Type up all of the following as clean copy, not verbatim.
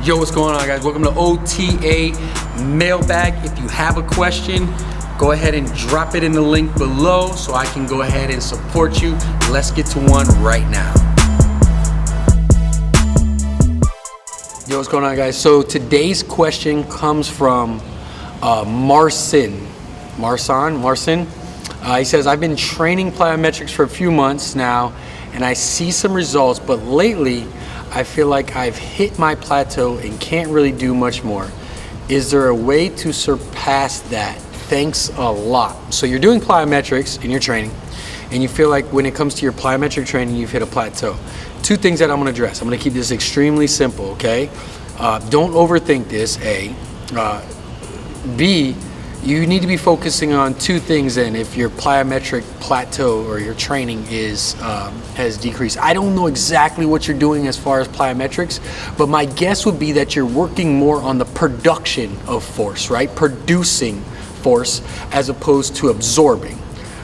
Yo, what's going on, guys? Welcome to OTA Mailbag. If you have a question, go ahead and drop it in the link below so I can go ahead and support you. Let's get to one right now. Yo, what's going on, guys? So today's question comes from Marcin. He says, I've been training plyometrics for a few months now and I see some results, but lately I feel like I've hit my plateau and can't really do much more. Is there a way to surpass that? Thanks a lot. So you're doing plyometrics in your training and you feel like when it comes to your plyometric training, you've hit a plateau. Two things that I'm gonna address. I'm gonna keep this extremely simple, okay? Don't overthink this, A. B, you need to be focusing on two things then if your plyometric plateau or your training has decreased. I don't know exactly what you're doing as far as plyometrics, but my guess would be that you're working more on the production of force, right? Producing force as opposed to absorbing,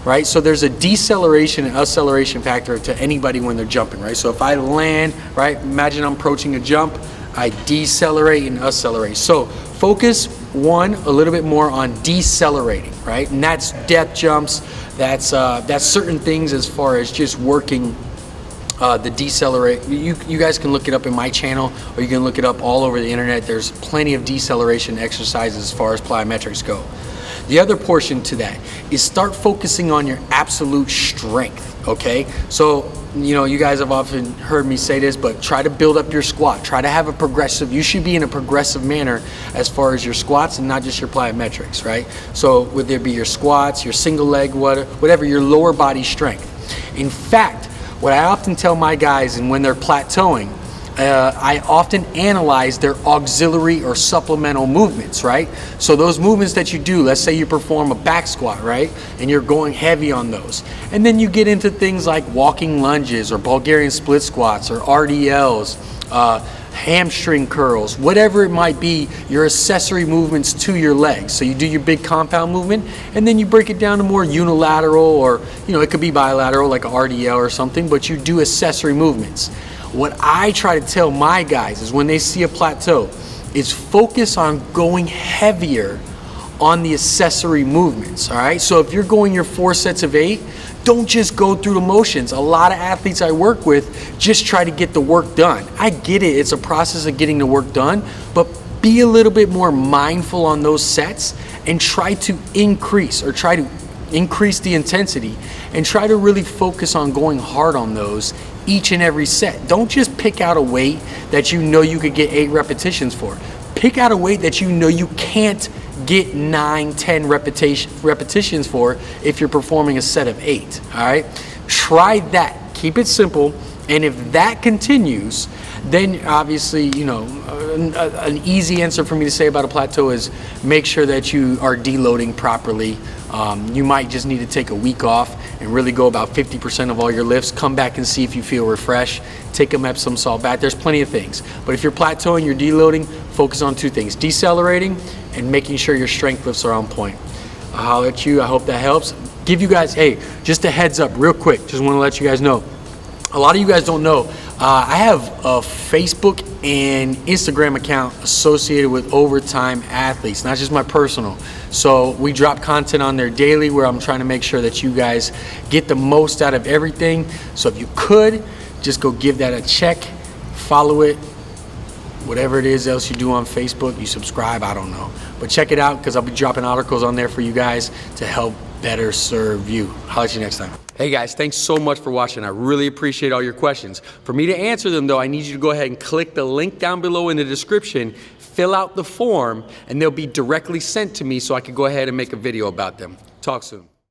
right? So there's a deceleration and acceleration factor to anybody when they're jumping, right? So if I land, right, imagine I'm approaching a jump, I decelerate and accelerate. So focus a little bit more on decelerating, right? And that's depth jumps, that's certain things as far as just working the decelerate. You guys can look it up in my channel or you can look it up all over the internet. There's plenty of deceleration exercises as far as plyometrics go. The other portion to that is start focusing on your absolute strength, okay? So, you know, you guys have often heard me say this, but try to build up your squat. Try to have a progressive, you should be in a progressive manner as far as your squats and not just your plyometrics, right? So whether it be your squats, your single leg, whatever, your lower body strength. In fact, what I often tell my guys, and when they're plateauing, I often analyze their auxiliary or supplemental movements, right? So those movements that you do, let's say you perform a back squat, right? And you're going heavy on those. And then you get into things like walking lunges or Bulgarian split squats or RDLs, hamstring curls, whatever it might be, your accessory movements to your legs. So you do your big compound movement and then you break it down to more unilateral or, you know, it could be bilateral like an RDL or something, but you do accessory movements. What I try to tell my guys is when they see a plateau is focus on going heavier on the accessory movements, all right? So if you're going your 4 sets of 8, don't just go through the motions. A lot of athletes I work with just try to get the work done. I get it, it's a process of getting the work done, but be a little bit more mindful on those sets and try to increase the intensity and try to really focus on going hard on those each and every set. Don't just pick out a weight that you know you could get 8 repetitions for. Pick out a weight that you know you can't get 9, 10 repetitions for if you're performing a set of 8, all right? Try that, keep it simple, and if that continues, then obviously, you know, an easy answer for me to say about a plateau is make sure that you are deloading properly. You might just need to take a week off and really go about 50% of all your lifts. Come back and see if you feel refreshed. Take a Epsom salt bath. There's plenty of things. But if you're plateauing, you're deloading, focus on 2 things: decelerating and making sure your strength lifts are on point. I'll holler at you. I hope that helps. Give you guys, hey, just a heads up real quick. Just want to let you guys know. A lot of you guys don't know, I have a Facebook and Instagram account associated with Overtimeathletes, not just my personal. So we drop content on there daily where I'm trying to make sure that you guys get the most out of everything. So if you could, just go give that a check, follow it, whatever it is else you do on Facebook, you subscribe, I don't know. But check it out because I'll be dropping articles on there for you guys to help better serve you. Holler at you next time. Hey guys, thanks so much for watching. I really appreciate all your questions. For me to answer them though, I need you to go ahead and click the link down below in the description, fill out the form, and they'll be directly sent to me so I can go ahead and make a video about them. Talk soon.